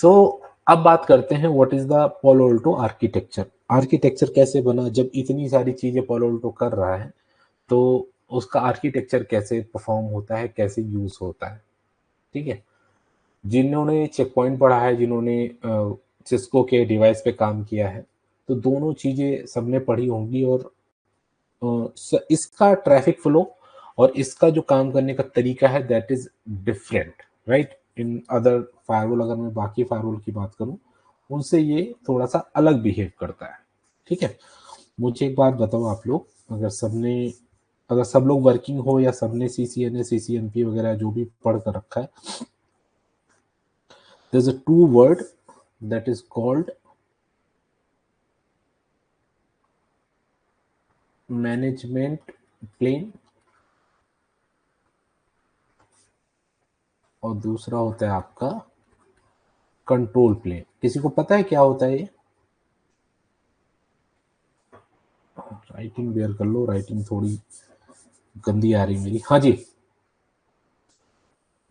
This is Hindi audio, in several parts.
सो अब बात करते हैं व्हाट इज द पालो अल्टो आर्किटेक्चर। आर्किटेक्चर कैसे बना, जब इतनी सारी चीजें पालो अल्टो कर रहा है तो उसका आर्किटेक्चर कैसे परफॉर्म होता है, कैसे यूज होता है। ठीक है, जिन्होंने चेक पॉइंट पढ़ा है, जिन्होंने सिस्को के डिवाइस पे काम किया है, तो दोनों चीजें सबने पढ़ी होंगी। और इसका ट्रैफिक फ्लो और इसका जो काम करने का तरीका है that is different, right. In other firewall, अगर मैं बाकी फायरवॉल की बात करूं, उनसे ये थोड़ा सा अलग बिहेव करता है। ठीक है, मुझे एक बात बताओ आप लोग, अगर सब लोग वर्किंग हो या सबने सीसीएनए सीसीएनपी वगैरह जो भी पढ़ कर रखा है, there's a two word that is called management plane और दूसरा होता है आपका कंट्रोल प्लेन। किसी को पता है क्या होता है ये? राइटिंग बेयर कर लो, राइटिंग थोड़ी गंदी आ रही मेरी। हाँ जी,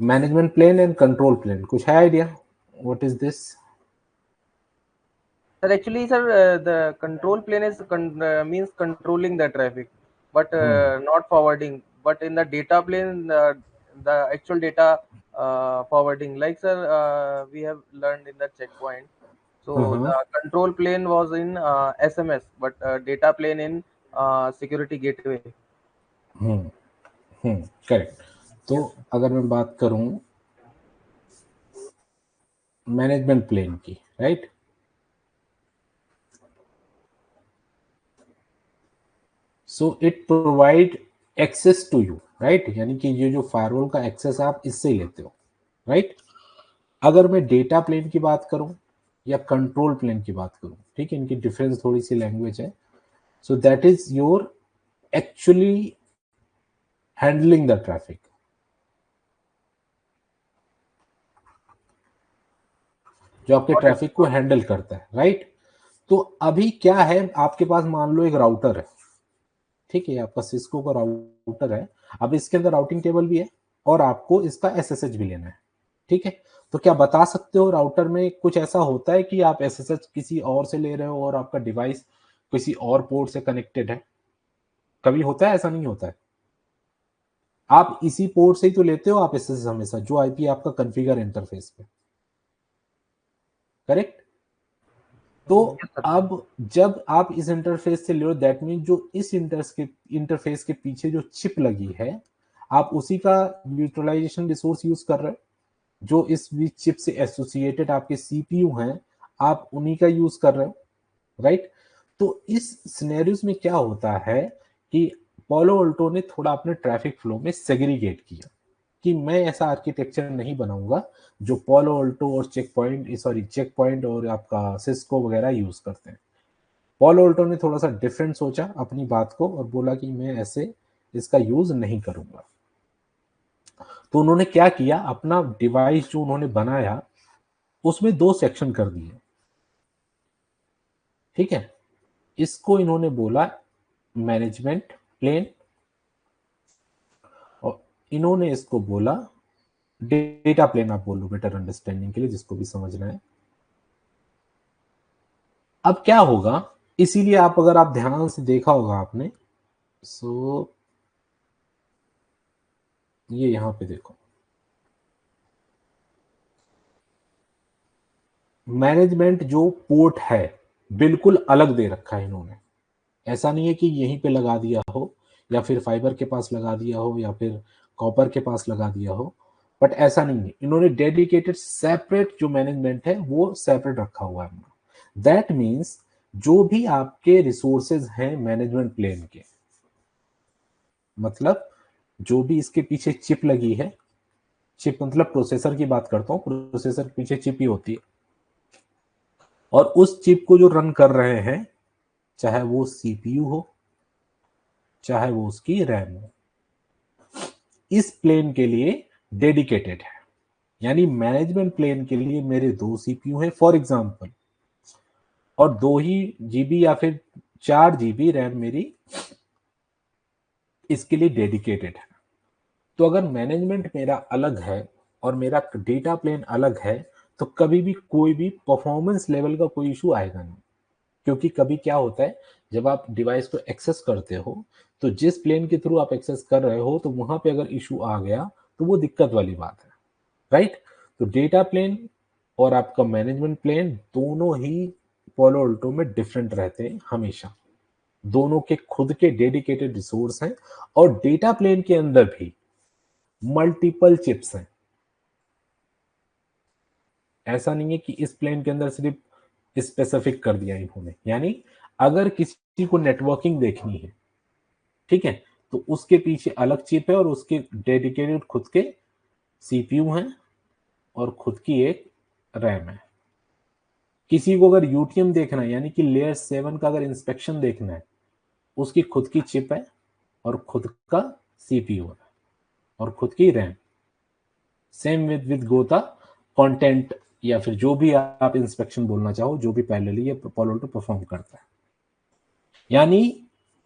management plane and control plane, कुछ है idea what is this? Sir, actually, sir, the control plane is means controlling the traffic, but not forwarding. But in the data plane, the actual data forwarding, like sir, we have learned in the checkpoint. So the control plane was in SMS, but data plane in security gateway. Correct. तो Yes. अगर मैं बात करूं मैनेजमेंट प्लेन की, right, so it provide access to you, right, यानी कि ये जो फायरवॉल का एक्सेस आप इससे लेते हो, राइट। अगर मैं डेटा प्लेन की बात करूं या कंट्रोल प्लेन की बात करूं, ठीक है, इनकी डिफरेंस थोड़ी सी लैंग्वेज है। So that is your actually handling the traffic, जो आपके Got it. ट्रैफिक को हैंडल करता है, राइट। तो अभी क्या है, आपके पास मान लो एक राउटर है, ठीक है, आपका सिस्को का राउटर है। अब इसके अंदर राउटिंग टेबल भी है और आपको इसका एसएसएच भी लेना है, ठीक है। तो क्या बता सकते हो राउटर में कुछ ऐसा होता है कि आप एसएसएच किसी और से ले रहे हो और आपका डिवाइस किसी और पोर्ट से कनेक्टेड है? कभी होता है? ऐसा नहीं होता है। आप इसी पोर्ट से ही तो लेते हो आप एसएसएच हमेशा, जो आईपी आपका कॉन्फ़िगर इंटरफेस पे, करेक्ट। तो Yes, sir. अब जब आप इस इंटरफेस से ले लो, दैट मीन जो इस इंटरफेस के पीछे जो चिप लगी है, आप उसी का यूटिलाइजेशन रिसोर्स यूज कर रहे हो। जो इस चिप से एसोसिएटेड आपके सीपीयू हैं, आप उन्हीं का यूज कर रहे हो, राइट। तो इस सिनेरियोस में क्या होता है कि पोलो अल्टो ने थोड़ा अपने ट्रैफिक फ्लो में सेग्रीगेट किया कि मैं ऐसा आर्किटेक्चर नहीं बनाऊंगा जो पोलो अल्टो और चेक पॉइंट और आपका सिस्को वगैरह यूज करते हैं। पोलो अल्टो ने थोड़ा सा डिफरेंट सोचा अपनी बात को और बोला कि मैं ऐसे इसका यूज नहीं करूंगा। तो उन्होंने क्या किया, अपना डिवाइस जो उन्होंने बनाया उसमें दो सेक्शन कर दिए, ठीक है। इसको इन्होंने बोला मैनेजमेंट प्लेन और इन्होंने इसको बोला डेटा प्लेन। आप बोलो बेटर अंडरस्टैंडिंग के लिए, जिसको भी समझना है। अब क्या होगा, इसीलिए आप अगर आप ध्यान से देखा होगा आपने, सो ये यहां पे देखो, मैनेजमेंट जो पोर्ट है बिल्कुल अलग दे रखा है इन्होंने। ऐसा नहीं है कि यहीं पे लगा दिया हो या फिर फाइबर के पास लगा दिया हो या फिर कॉपर के पास लगा दिया हो, बट ऐसा नहीं है। इन्होंने डेडिकेटेड सेपरेट जो मैनेजमेंट है वो सेपरेट रखा हुआ है। दैट मीन्स जो भी आपके रिसोर्सेज हैं मैनेजमेंट प्लेन के, मतलब जो भी इसके पीछे चिप लगी है, चिप मतलब प्रोसेसर की बात करता हूँ, प्रोसेसर के पीछे चिप ही होती है, और उस चिप को जो रन कर रहे हैं, चाहे वो सीपीयू हो चाहे वो उसकी रैम हो, इस प्लेन के लिए डेडिकेटेड है। यानी मैनेजमेंट प्लेन के लिए मेरे दो सीपीयू हैं फॉर एग्जांपल, और 2 ही जीबी या फिर 4 जीबी रैम मेरी इसके लिए डेडिकेटेड है। तो अगर मैनेजमेंट मेरा अलग है और मेरा डेटा प्लेन अलग है, तो कभी भी कोई भी परफॉर्मेंस लेवल का कोई इशू आएगा नहीं। क्योंकि कभी क्या होता है, जब आप डिवाइस को एक्सेस करते हो तो जिस प्लेन के थ्रू आप एक्सेस कर रहे हो तो वहां पे अगर इशू आ गया तो वो दिक्कत वाली बात है, राइट। तो डेटा प्लेन और आपका मैनेजमेंट प्लेन दोनों ही पोलो अल्टो में डिफरेंट रहते हैं हमेशा। दोनों के खुद के डेडिकेटेड रिसोर्स हैं और डेटा प्लेन के अंदर भी मल्टीपल चिप्स हैं। ऐसा नहीं है कि इस प्लेन के अंदर सिर्फ स्पेसिफिक कर दिया इन्होंने, यानी अगर किसी को नेटवर्किंग देखनी है, ठीक है, तो उसके पीछे अलग चिप है और उसके डेडिकेटेड खुद के सीपीयू हैं और खुद की एक रैम है। किसी को अगर यूटीएम देखना है, यानी कि लेयर 7 का अगर इंस्पेक्शन देखना है, उसकी खुद की चिप है और खुद का सीपीयू है और खुद की रैम। सेम विद गोता कंटेंट या फिर जो भी आप इंस्पेक्शन बोलना चाहो, जो भी पैरेलली ये पोलो अल्टो परफॉर्म करता है। यानी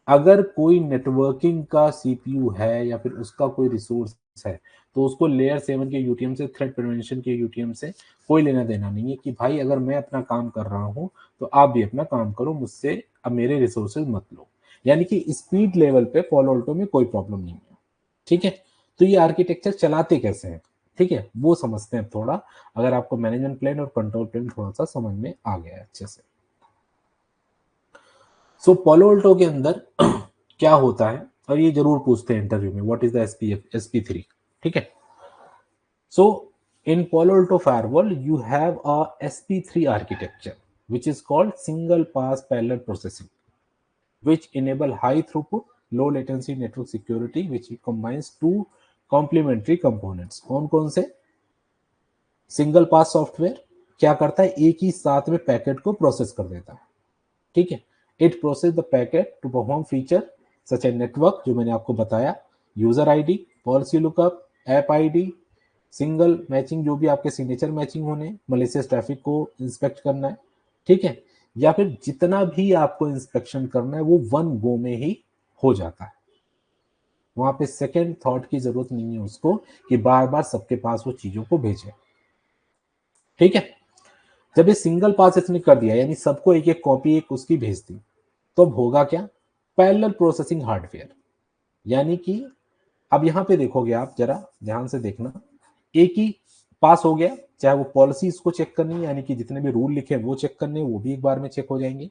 अगर कोई नेटवर्किंग का सीपीयू है या फिर उसका कोई रिसोर्स है तो उसको लेयर 7 के यूटीएम से, थ्रेट प्रिवेंशन के यूटीएम से कोई लेना देना नहीं है कि भाई अगर मैं अपना काम कर रहा हूं तो आप भी अपना काम करो, मुझसे अब मेरे रिसोर्सेज मत लो। यानी कि स्पीड लेवल पे पोलो अल्टो में कोई प्रॉब्लम नहीं है, ठीक है। तो ये आर्किटेक्चर चलाते कैसे हैं, ठीक है, वो समझते हैं थोड़ा। अगर आपको मैनेजमेंट प्लेन और कंट्रोल प्लेन थोड़ा सा समझ में आ गया है अच्छे से। सो पोलो अल्टो के अंदर क्या होता है, और ये जरूर पूछते हैं इंटरव्यू में, व्हाट इज द SP3, ठीक है। So in Palo Alto firewall you have a SP3 architecture which is called single pass parallel processing, which enable high throughput low latency network security, which combines two complementary components। कौन कौन से? सिंगल पास सॉफ्टवेयर क्या करता है, एक ही साथ में पैकेट को प्रोसेस कर देता है, ठीक है। It process the packet to perform feature such a network, जो मैंने आपको बताया, user ID, policy lookup, app ID, single matching, जो भी आपके सिग्नेचर मैचिंग होने, मलिशियस ट्रैफिक को इंस्पेक्ट करना है, ठीक है, या फिर जितना भी आपको इंस्पेक्शन करना है वो वन गो में ही हो जाता है। वहां पे सेकेंड थॉट की जरूरत नहीं है उसको कि बार बार सबके पास वो चीजों को भेजे, ठीक है। जब ये सिंगल पास इसने कर दिया, यानी सबको एक एक कॉपी एक उसकी भेज दी, तो अब होगा क्या, पैरेलल प्रोसेसिंग हार्डवेयर। यानी कि अब यहां पे देखोगे आप, जरा ध्यान से देखना, एक ही पास हो गया, चाहे वो पॉलिसी इसको चेक करनी है, यानी कि जितने भी रूल लिखे वो चेक करने, वो भी एक बार में चेक हो जाएंगे।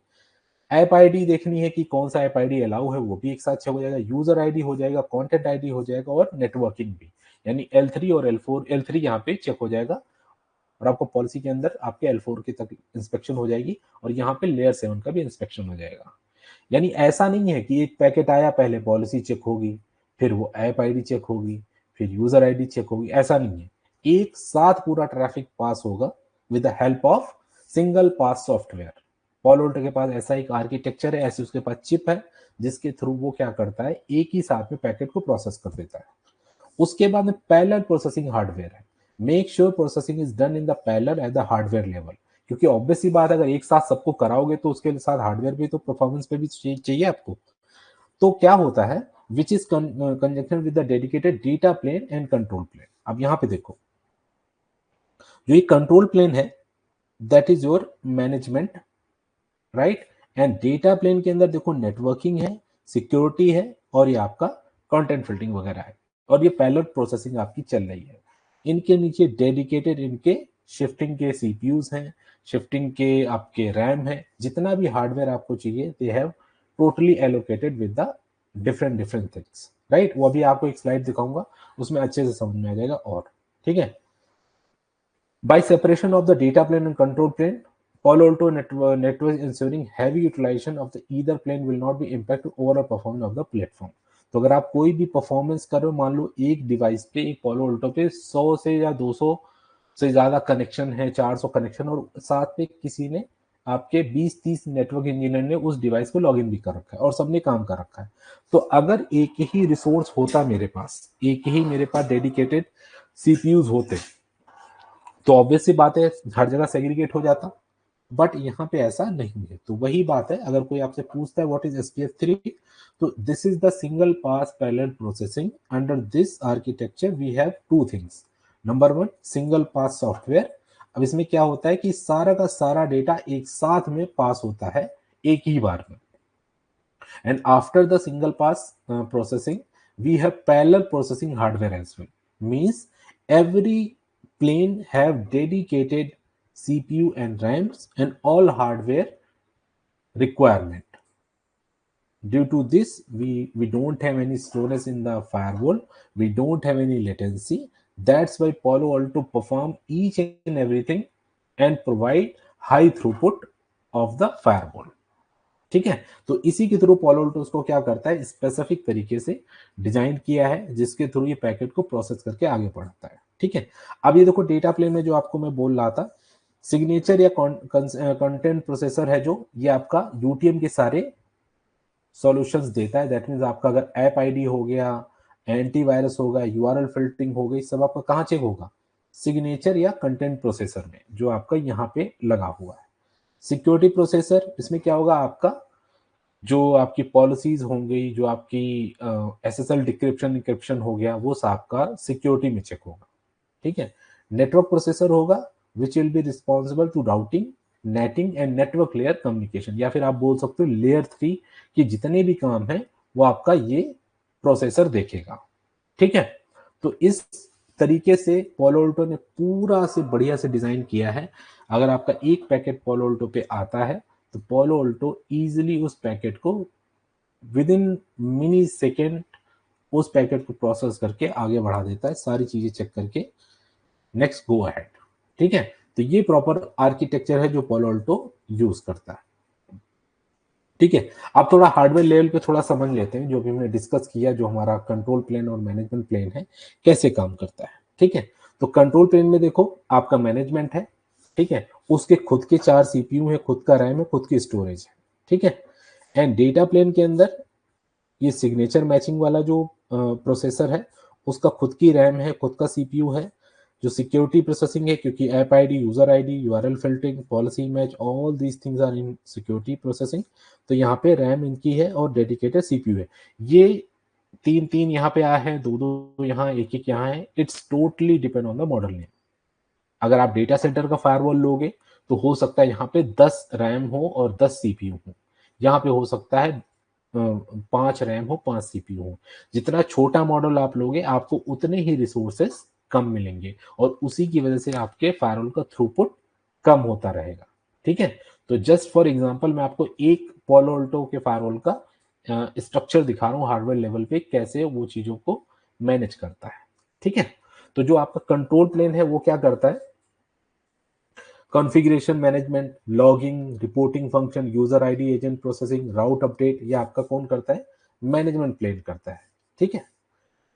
ऐप आईडी देखनी है कि कौन सा ऐप आईडी अलाउ है, वो भी एक साथ चेक हो जाएगा। यूजर आईडी हो जाएगा, कंटेंट आईडी हो जाएगा, और नेटवर्किंग भी, यानी L3 और L4, L3 यहाँ पे चेक हो जाएगा और आपको पॉलिसी के अंदर आपके L4 की तक इंस्पेक्शन हो जाएगी और यहाँ पे लेयर 7 का भी इंस्पेक्शन हो जाएगा। यानी ऐसा नहीं है कि एक पैकेट आया, पहले पॉलिसी चेक होगी, फिर वो ऐप आईडी चेक होगी, फिर यूजर आईडी चेक होगी, ऐसा नहीं है। एक साथ पूरा ट्रैफिक पास होगा with the help of single pass software. Polo Alto के पास ऐसा एक आर्किटेक्चर है, ऐसी उसके पास चिप है जिसके थ्रू वो क्या करता है, एक ही साथ में पैकेट को प्रोसेस कर देता है। उसके बाद में पैरेलल प्रोसेसिंग हार्डवेयर है। Make sure processing is done in the parallel at the hardware level, क्योंकि ऑब्वियस सी बात है, अगर एक साथ सबको कराओगे तो उसके साथ हार्डवेयर भी तो परफॉर्मेंस पे भी चाहिए आपको। तो क्या होता है, which is conjunction with the dedicated data plane and control plane. अब यहां पे देखो, जो ये कंट्रोल प्लेन है that is your management, right, and data plane के अंदर देखो नेटवर्किंग है, सिक्योरिटी है, और ये आपका कंटेंट फिल्टरिंग वगैरह है, और ये पैरेलल प्रोसेसिंग आपकी चल रही है। इनके नीचे डेडिकेटेड इनके शिफ्टिंग के सीपीयूज हैं, शिफ्टिंग के आपके रैम है, जितना भी हार्डवेयर आपको चाहिए they have totally allocated with the different different things, right. वो अभी आपको एक स्लाइड दिखाऊंगा, उसमें अच्छे से समझ में आ जाएगा, और ठीक है। By separation of the data plane and control plane, Palo Alto network ensuring heavy utilization of the either plane will not be impact overall performance of the platform। तो अगर आप कोई भी परफॉर्मेंस कर रहे हो, मान लो एक डिवाइस पे, एक पोलो अल्टो पे 100 से या 200 से ज्यादा कनेक्शन है, 400 कनेक्शन, और साथ में किसी ने आपके 20-30 नेटवर्क इंजीनियर ने उस डिवाइस को लॉगिन भी कर रखा है और सबने काम कर रखा है। तो अगर एक ही रिसोर्स होता मेरे पास, एक ही मेरे पास डेडिकेटेड सीपीयूज होते, तो ऑब्वियस सी बात है हर जगह सेग्रीगेट हो जाता, बट यहाँ पे ऐसा नहीं है। तो वही बात है, अगर कोई आपसे पूछता है व्हाट इज SPF3, तो this is the single pass parallel processing. Under this architecture we have two things. Number one, single pass software. अब इसमें क्या होता है कि सारा का सारा डेटा एक साथ में पास होता है एक ही बार में। And after the single pass processing, we have parallel processing hardware as well. Means every plane have dedicated CPU and RAMs and all hardware requirement. Due to this, we don't have any slowness in the firewall. We don't have any latency. That's why Palo Alto perform each and everything and provide high throughput of the firewall. ठीक है, तो इसी के थ्रू Palo Alto उसको क्या करता है, स्पेसिफिक तरीके से डिजाइन किया है जिसके थ्रू ये पैकेट को प्रोसेस करके आगे बढ़ता है। ठीक है, अब ये देखो डेटा प्लेन में जो आपको मैं बोल रहा था, सिग्नेचर या कंटेंट प्रोसेसर है जो, ये आपका यूटीएम के सारे सॉल्यूशंस देता है। दैट मीन्स आपका अगर ऐप आईडी हो गया, एंटीवायरस होगा, यूआरएल फिल्टरिंग हो गई, सब आपका कहाँ चेक होगा, सिग्नेचर या कंटेंट प्रोसेसर में जो आपका यहाँ पे लगा हुआ है। सिक्योरिटी प्रोसेसर, इसमें क्या होगा, आपका जो आपकी पॉलिसीज होंगी, जो आपकी एसएसएल डिक्रिप्शन इंक्रिप्शन हो गया, वो सब आपका सिक्योरिटी में चेक होगा। ठीक है, नेटवर्क प्रोसेसर होगा which will be responsible to routing, NATing and network layer communication, या फिर आप बोल सकते हो लेयर 3 की जितने भी काम है वो आपका ये प्रोसेसर देखेगा। ठीक है, तो इस तरीके से Palo Alto ने पूरा से बढ़िया से डिजाइन किया है। अगर आपका एक पैकेट Palo Alto पे आता है तो Palo Alto इजीली उस पैकेट को विद इन मिनी सेकेंड उस पैकेट को प्रोसेस करके आगे बढ़ा देता है, सारी चीजें चेक करके नेक्स्ट गो अहेड। ठीक है, तो ये प्रॉपर आर्किटेक्चर है जो Palo Alto यूज करता है। ठीक है, आप थोड़ा हार्डवेयर लेवल पे थोड़ा समझ लेते हैं जो भी हमने डिस्कस किया, जो हमारा कंट्रोल प्लेन और मैनेजमेंट प्लेन है कैसे काम करता है। ठीक है, तो कंट्रोल प्लेन में देखो आपका मैनेजमेंट है। ठीक है, उसके खुद के 4 सीपीयू है, खुद का रैम है, खुद की स्टोरेज है। ठीक है, एंड डेटा प्लेन के अंदर ये सिग्नेचर मैचिंग वाला जो प्रोसेसर है उसका खुद की रैम है, खुद का सीपीयू है। जो सिक्योरिटी प्रोसेसिंग है, क्योंकि app ID, user ID, URL filtering, policy match, all these things are in security processing, तो यहाँ पे रैम इनकी है और डेडिकेटेड सीपीयू है। ये 3 यहाँ पे आया है, 2 यहाँ, 1 यहाँ है। It's totally depend on the model name. अगर आप डेटा सेंटर का फायरवॉल लोगे तो हो सकता है यहाँ पे 10 रैम हो और 10 सीपीयू हो, यहाँ पे हो सकता है 5 रैम हो, 5 सीपीयू हो। जितना छोटा मॉडल आप लोगे आपको उतने ही रिसोर्सेस कम मिलेंगे और उसी की वजह से आपके फायरवॉल का थ्रूपुट कम होता रहेगा। ठीक है, तो जस्ट फॉर एग्जांपल मैं आपको एक Palo Alto के फायरवॉल का स्ट्रक्चर दिखा रहा हूँ हार्डवेयर लेवल पे, कैसे वो चीजों को मैनेज करता है। ठीक है, तो जो आपका कंट्रोल प्लेन है वो क्या करता है, configuration management, logging, reporting function, user ID, agent processing, route update, ये आपका कौन करता है, मैनेजमेंट प्लेन करता है। ठीक है,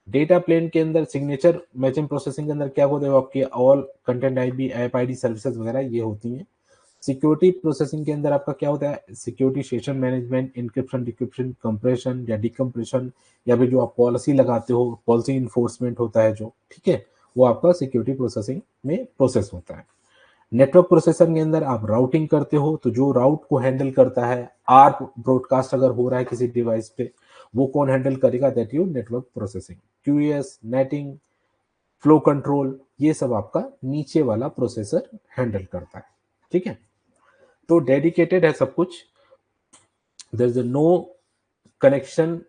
डेटा प्लेन के अंदर सिग्नेचर मैचिंग प्रोसेसिंग के अंदर क्या होता है, आपकी all content ID, app ID, services वगैरह ये होती हैं। सिक्योरिटी प्रोसेसिंग के अंदर आपका क्या होता है, security session management, encryption, decryption, compression या डिकम्प्रेशन, या फिर जो आप पॉलिसी लगाते हो, पॉलिसी इन्फोर्समेंट होता है जो, ठीक है, वो आपका सिक्योरिटी प्रोसेसिंग में प्रोसेस होता है। नेटवर्क प्रोसेसर के अंदर आप राउटिंग करते हो, तो जो राउट को हैंडल करता है, आर्क ब्रॉडकास्ट अगर हो रहा है किसी डिवाइस पे, वो कौन हैंडल करेगा, that you network processing. QS, netting, flow control, ये सब आपका नीचे वाला प्रोसेसर हैंडल करता है। ठीक है, तो डेडिकेटेड है सब कुछ। There is no connection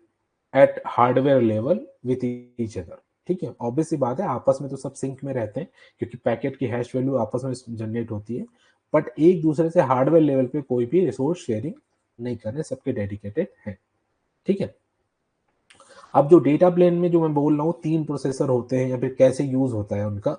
at hardware level with each other. ठीक है, ऑब्वियस सी बात है, आपस में तो सब सिंक में रहते हैं क्योंकि पैकेट की हैश वैल्यू आपस में जनरेट होती है, बट एक दूसरे से हार्डवेयर लेवल पे कोई भी रिसोर्स शेयरिंग नहीं कर रहे, सबके डेडिकेटेड हैं। ठीक है, अब जो डेटा प्लेन में जो मैं बोल रहा हूँ 3 प्रोसेसर होते हैं या फिर कैसे यूज होता है उनका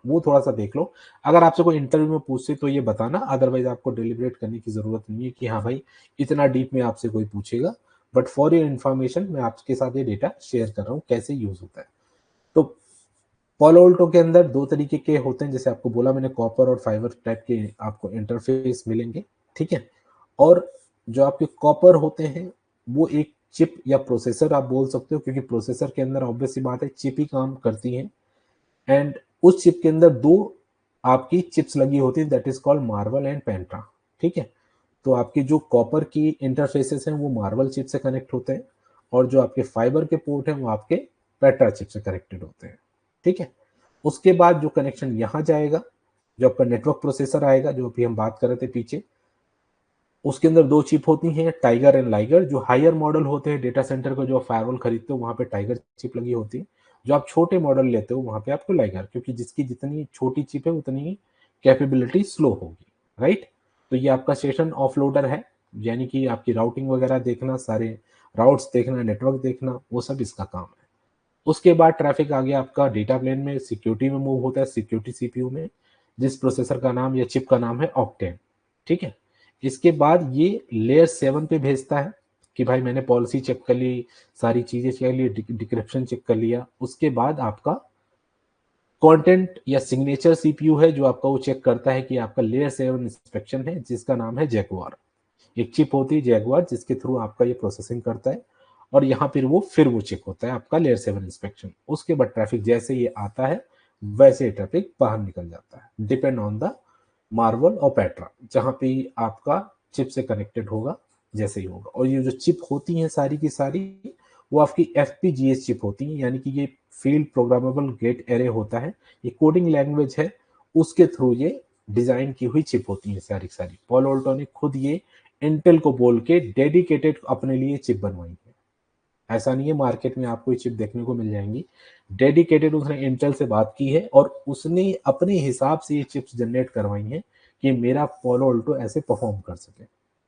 वो थोड़ा सा देख लो। अगर आपसे कोई इंटरव्यू में पूछे तो ये बताना, अदरवाइज आपको डिलिब्रेट करने की जरूरत नहीं है कि हाँ भाई इतना डीप में आपसे कोई पूछेगा, बट फॉर योर इन्फॉर्मेशन मैं आपके साथ ये डेटा शेयर कर रहा हूँ कैसे यूज होता है। तो Palo Alto के अंदर 2 तरीके के होते हैं, जैसे आपको बोला मैंने, कॉपर और फाइबर टाइप के आपको इंटरफेस मिलेंगे। ठीक है, और जो आपके कॉपर होते हैं वो एक चिप या प्रोसेसर आप बोल सकते हो, क्योंकि प्रोसेसर के अंदर ऑब्वियस सी बात है चिप ही काम करती है, एंड उस चिप के अंदर 2 आपकी चिप्स लगी होती है, that is called Marvell and Pentra. ठीक है, तो आपकी जो कॉपर की इंटरफेसेस हैं वो मार्वल चिप से कनेक्ट होते हैं और जो आपके फाइबर के पोर्ट हैं वो आपके पेट्रा चिप से कनेक्टेड होते हैं। ठीक है, उसके बाद जो कनेक्शन यहाँ जाएगा जो आपका नेटवर्क प्रोसेसर आएगा, जो अभी हम बात कर रहे थे पीछे, उसके अंदर दो चिप होती हैं, टाइगर एंड लाइगर। जो हायर मॉडल होते हैं डेटा सेंटर को, जो फायरवॉल खरीदते हो वहां पे टाइगर चिप लगी होती है। जो आप छोटे मॉडल लेते हो वहां पे आपको लाइगर, क्योंकि जिसकी जितनी छोटी चिप है उतनी ही कैपेबिलिटी स्लो होगी, राइट। तो ये आपका सेशन ऑफलोडर है, यानी कि आपकी राउटिंग वगैरह देखना, सारे राउट्स देखना, नेटवर्क देखना, वो सब इसका काम है। उसके बाद ट्रैफिक आ गया आपका डेटा प्लेन में, सिक्योरिटी में मूव होता है, सिक्योरिटी सीपीयू में, जिस प्रोसेसर का नाम या चिप का नाम है ऑक्टेन, ठीक है। इसके बाद ये लेयर 7 पे भेजता है कि भाई मैंने पॉलिसी चेक कर ली, सारी चीजें चेक कर ली, डिक्रिप्शन चेक कर लिया। उसके बाद आपका कंटेंट या सिग्नेचर सीपीयू है, जो आपका वो चेक करता है कि आपका लेयर 7 इंस्पेक्शन है, जिसका नाम है जैगुआर। एक चिप होती है जैगुआर, जिसके थ्रू आपका ये प्रोसेसिंग करता है, और यहाँ फिर वो चेक होता है आपका लेयर 7 इंस्पेक्शन। उसके बाद ट्रैफिक जैसे ये आता है वैसे ही ट्रैफिक बाहर निकल जाता है, डिपेंड ऑन द मार्वल और पेट्रा, जहां पे आपका चिप से कनेक्टेड होगा जैसे ही होगा। और ये जो चिप होती हैं सारी की सारी, वो आपकी एफपीजीएस चिप होती हैं, यानी कि ये फील्ड प्रोग्रामेबल गेट एरे होता है, ये कोडिंग लैंग्वेज है, उसके थ्रू ये डिजाइन की हुई चिप होती है सारी सारी। पॉलो अल्टो ने खुद ये इंटेल को बोल के डेडिकेटेड अपने लिए चिप बनवाई है। ऐसा नहीं है मार्केट में आपको ये चिप देखने को मिल जाएंगी, डेडिकेटेड उसने इंटेल से बात की है और उसने अपने हिसाब से ये चिप्स जनरेट करवाई हैं कि मेरा पोलो अल्टो ऐसे परफॉर्म कर सके,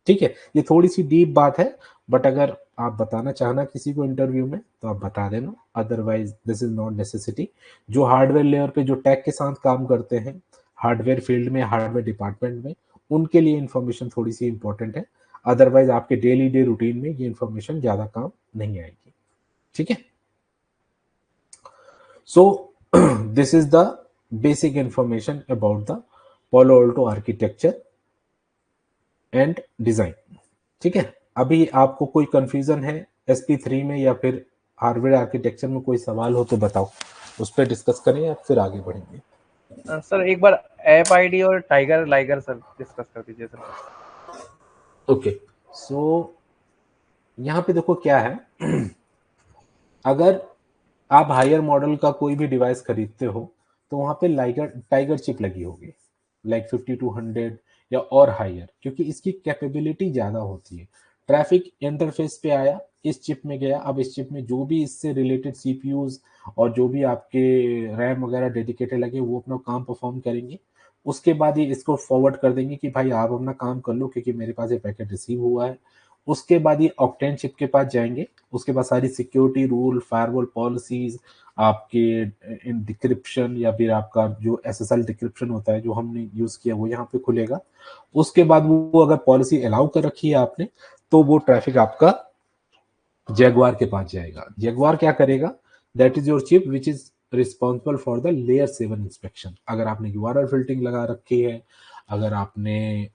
ठीक है। ये थोड़ी सी डीप बात है, बट अगर आप बताना चाहना किसी को इंटरव्यू में तो आप बता देना, otherwise this is not necessity. जो हार्डवेयर लेयर पे जो टेक के साथ काम करते हैं, हार्डवेयर फील्ड में, हार्डवेयर डिपार्टमेंट में, उनके लिए इंफॉर्मेशन थोड़ी सी इंपॉर्टेंट है। अदरवाइज आपके डेली डे रूटीन में ये इंफॉर्मेशन ज्यादा काम नहीं आएगी, ठीक है। So this is the basic information about the polo Alto architecture and design, ठीक है। अभी आपको कोई कंफ्यूजन है SP3 में या फिर हार्डवेयर आर्किटेक्चर में, कोई सवाल हो तो बताओ, उस पर डिस्कस करें या फिर आगे बढ़ेंगे। सर एक बार ऐप आईडी और टाइगर लाइगर सर डिस्कस कर दीजिए सर। ओके, सो यहाँ पे देखो क्या है, अगर आप हायर मॉडल का कोई भी डिवाइस खरीदते हो तो वहां पे टाइगर चिप लगी होगी, लाइक 5200 या और हायर, क्योंकि इसकी कैपेबिलिटी ज्यादा होती है। ट्रैफिक इंटरफेस पे आया, इस चिप में गया, अब इस चिप में जो भी इससे रिलेटेड सीपीयूज और जो भी आपके रैम वगैरह डेडिकेटेड लगे वो अपना काम परफॉर्म करेंगे। उसके बाद ये इसको फॉरवर्ड कर देंगे कि भाई आप अपना काम कर लो क्योंकि मेरे पास ये पैकेट रिसीव हुआ है। उसके बाद ये ऑक्टेन चिप के पास जाएंगे, उसके बाद सारी सिक्योरिटी रूल, फायरवॉल पॉलिसीज, आपके डिक्रिप्शन या फिर आपका जो SSL डिक्रिप्शन होता है जो हमने यूज किया वो यहाँ पे खुलेगा। उसके बाद वो अगर पॉलिसी अलाउ कर रखी है आपने तो वो ट्रैफिक आपका जैगुआर के पास जाएगा। जैगुआर क्या करेगा, that is your chip which is responsible for the layer 7 inspection. अगर आपने URL फिल्टरिंग लगा रखी है, अगर आपने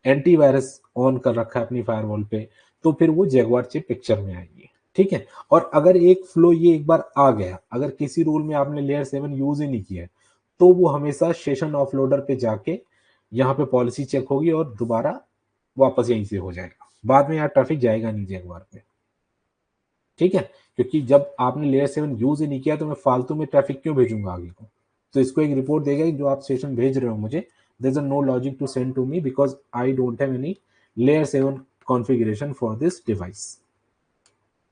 एंटीवायरस ऑन कर रखा है अपनी फायरवॉल पे, तो फिर वो जैगुआर चिप पिक्चर में आएगी, ठीक है। और अगर एक फ्लो ये एक बार आ गया, अगर किसी रूल में आपने लेयर 7 यूज ही नहीं किया है, तो वो हमेशा सेशन ऑफलोडर पे जाके यहाँ पे पॉलिसी चेक होगी और दोबारा वापस यहीं से हो जाएगा। बाद में यार ट्रैफिक जाएगा नहीं जैगुआर पे, ठीक है। क्योंकि जब आपने लेयर 7 यूज ही नहीं किया तो मैं फालतू में ट्रैफिक क्यों भेजूंगा आगे को। तो इसको एक रिपोर्ट देगा कि जो आप सेशन भेज रहे हो मुझे, there's a no logic to send to me because I don't have any layer 7 configuration for this device.